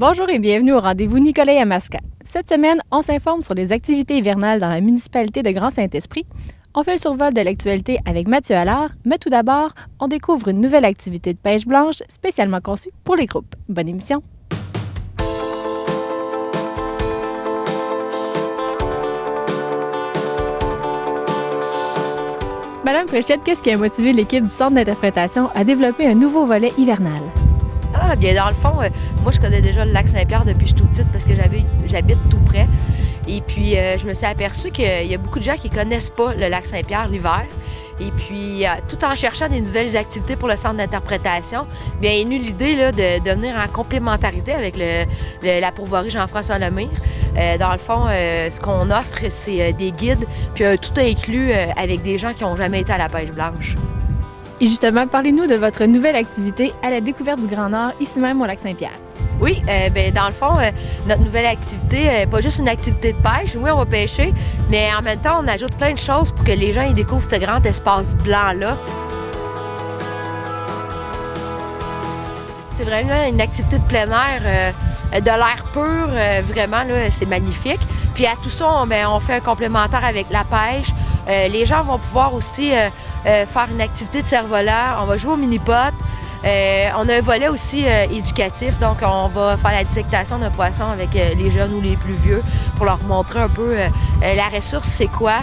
Bonjour et bienvenue au rendez-vous Nicolet-Yamaska. Cette semaine, on s'informe sur les activités hivernales dans la municipalité de Grand-Saint-Esprit. On fait le survol de l'actualité avec Mathieu Allard, mais tout d'abord, on découvre une nouvelle activité de pêche blanche spécialement conçue pour les groupes. Bonne émission! Madame Fréchette, qu'est-ce qui a motivé l'équipe du Centre d'interprétation à développer un nouveau volet hivernal? Ah, bien, dans le fond, moi, je connais déjà le lac Saint-Pierre depuis que je suis toute petite parce que j'habite tout près. Et puis, je me suis aperçue qu'il y a beaucoup de gens qui ne connaissent pas le lac Saint-Pierre l'hiver. Et puis, tout en cherchant des nouvelles activités pour le centre d'interprétation, bien, il est venu l'idée là, de venir en complémentarité avec la pourvoirie Jean-François Lemire. Dans le fond, ce qu'on offre, c'est des guides, puis tout inclus avec des gens qui n'ont jamais été à la pêche blanche. Et justement, parlez-nous de votre nouvelle activité à la découverte du Grand Nord, ici même au lac Saint-Pierre. Oui, bien, dans le fond, notre nouvelle activité n'est pas juste une activité de pêche. Oui, on va pêcher, mais en même temps, on ajoute plein de choses pour que les gens y découvrent ce grand espace blanc-là. C'est vraiment une activité de plein air, de l'air pur, vraiment, là, c'est magnifique. Puis à tout ça, on fait un complémentaire avec la pêche. Les gens vont pouvoir aussi faire une activité de cerf-volant. On va jouer au mini-pot. On a un volet aussi éducatif, donc on va faire la dissectation d'un poisson avec les jeunes ou les plus vieux pour leur montrer un peu la ressource, c'est quoi,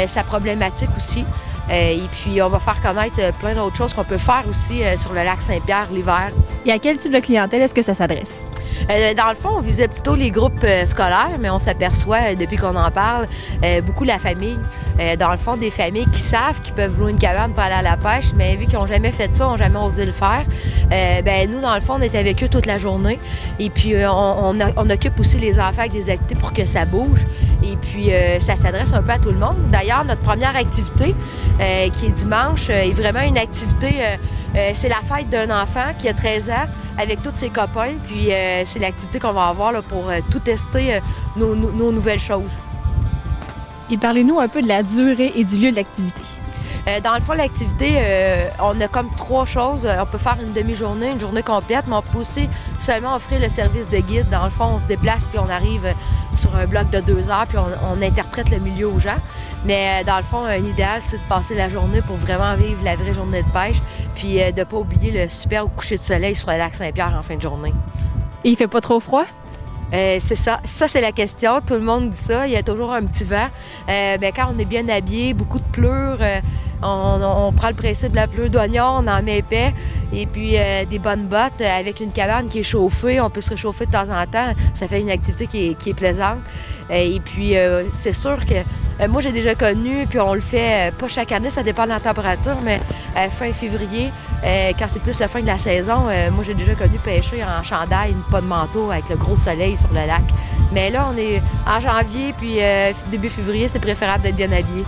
sa problématique aussi. Et puis, on va faire connaître plein d'autres choses qu'on peut faire aussi sur le lac Saint-Pierre l'hiver. Et à quel type de clientèle est-ce que ça s'adresse? Dans le fond, on visait plutôt les groupes scolaires, mais on s'aperçoit, depuis qu'on en parle, beaucoup la famille. Dans le fond, des familles qui savent qu'ils peuvent louer une cabane pour aller à la pêche, mais vu qu'ils n'ont jamais fait ça, n'ont jamais osé le faire, bien, nous, dans le fond, on est avec eux toute la journée. Et puis, on occupe aussi les enfants avec des activités pour que ça bouge. Et puis, ça s'adresse un peu à tout le monde. D'ailleurs, notre première activité, qui est dimanche, est vraiment une activité... c'est la fête d'un enfant qui a 13 ans avec tous ses copains. Puis c'est l'activité qu'on va avoir là, pour tout tester nos nouvelles choses. Et parlez-nous un peu de la durée et du lieu de l'activité. Dans le fond, l'activité, on a comme trois choses. On peut faire une demi-journée, une journée complète, mais on peut aussi seulement offrir le service de guide. Dans le fond, on se déplace puis on arrive sur un bloc de 2 heures puis on interprète le milieu aux gens. Mais dans le fond, un idéal, c'est de passer la journée pour vraiment vivre la vraie journée de pêche puis de ne pas oublier le superbe coucher de soleil sur le lac Saint-Pierre en fin de journée. Et il fait pas trop froid? C'est ça. Ça, c'est la question. Tout le monde dit ça. Il y a toujours un petit vent. Bien, quand on est bien habillé, beaucoup de pleurs, on prend le principe de la pleure d'oignon, on en met épais, et puis des bonnes bottes avec une cabane qui est chauffée. On peut se réchauffer de temps en temps. Ça fait une activité qui est plaisante. Et puis, c'est sûr que moi, j'ai déjà connu, puis on le fait pas chaque année, ça dépend de la température, mais fin février, quand c'est plus la fin de la saison, moi, j'ai déjà connu pêcher en chandail, pas de manteau, avec le gros soleil sur le lac. Mais là, on est en janvier, puis début février, c'est préférable d'être bien habillé.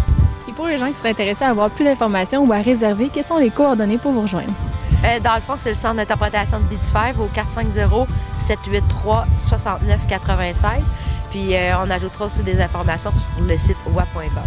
Et pour les gens qui seraient intéressés à avoir plus d'informations ou à réserver, quelles sont les coordonnées pour vous rejoindre? Dans le fond, c'est le centre d'interprétation de Baie-du-Fer au 450-783-6996. Puis on ajoutera aussi des informations sur le site oua.com.